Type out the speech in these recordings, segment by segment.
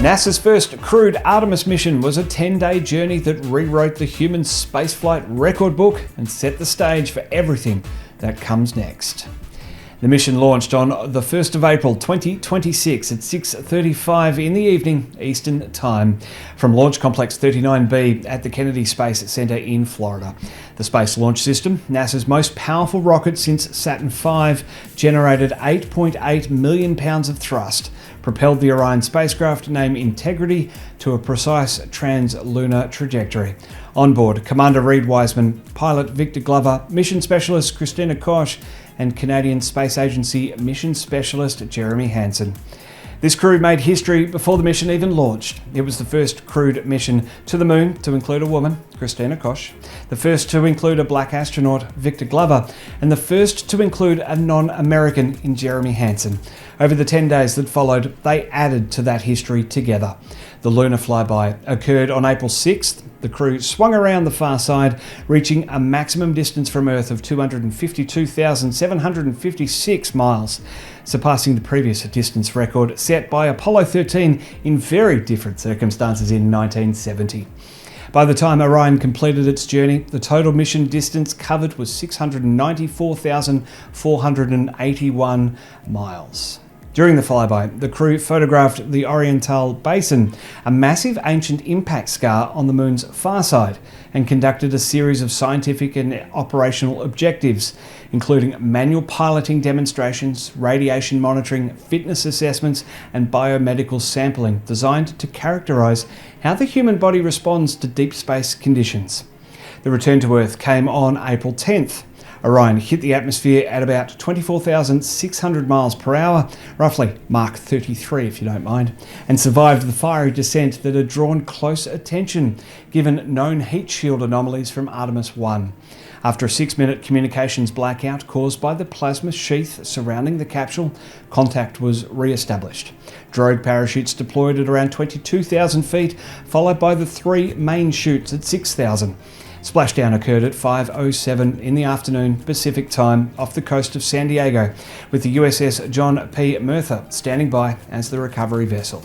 NASA's first crewed Artemis mission was a 10-day journey that rewrote the human spaceflight record book and set the stage for everything that comes next. The mission launched on the 1st of April 2026 at 6:35 in the evening Eastern Time from Launch Complex 39B at the Kennedy Space Center in Florida. The Space Launch System, NASA's most powerful rocket since Saturn V, generated 8.8 million pounds of thrust, propelled the Orion spacecraft name Integrity to a precise trans-lunar trajectory. On board, Commander Reid Wiseman, pilot Victor Glover, mission specialist Christina Koch, and Canadian Space Agency mission specialist Jeremy Hansen. This crew made history before the mission even launched. It was the first crewed mission to the moon to include a woman, Christina Koch, the first to include a black astronaut, Victor Glover, and the first to include a non-American in Jeremy Hansen. Over the 10 days that followed, they added to that history together. The lunar flyby occurred on April 6th. The crew swung around the far side, reaching a maximum distance from Earth of 252,756 miles, surpassing the previous distance record set by Apollo 13 in very different circumstances in 1970. By the time Orion completed its journey, the total mission distance covered was 694,481 miles. During the flyby, the crew photographed the Oriental Basin, a massive ancient impact scar on the moon's far side, and conducted a series of scientific and operational objectives, including manual piloting demonstrations, radiation monitoring, fitness assessments, and biomedical sampling designed to characterize how the human body responds to deep space conditions. The return to Earth came on April 10th. Orion hit the atmosphere at about 24,600 miles per hour, roughly Mach 33 if you don't mind, and survived the fiery descent that had drawn close attention given known heat shield anomalies from Artemis I. After a 6-minute communications blackout caused by the plasma sheath surrounding the capsule, contact was re-established. Drogue parachutes deployed at around 22,000 feet, followed by the 3 main chutes at 6,000. Splashdown occurred at 5:07 in the afternoon Pacific time off the coast of San Diego, with the USS John P. Murtha standing by as the recovery vessel.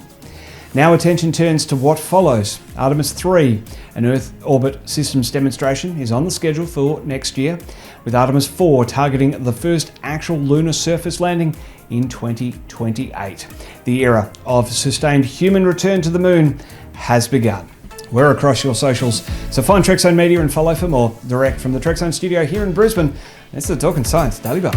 Now attention turns to what follows. Artemis III, an Earth orbit systems demonstration, is on the schedule for next year, with Artemis IV targeting the first actual lunar surface landing in 2028. The era of sustained human return to the moon has begun. We're across your socials, so find Trek Zone Media and follow for more. Direct from the Trek Zone studio here in Brisbane, it's the Talking Science Daily Bar.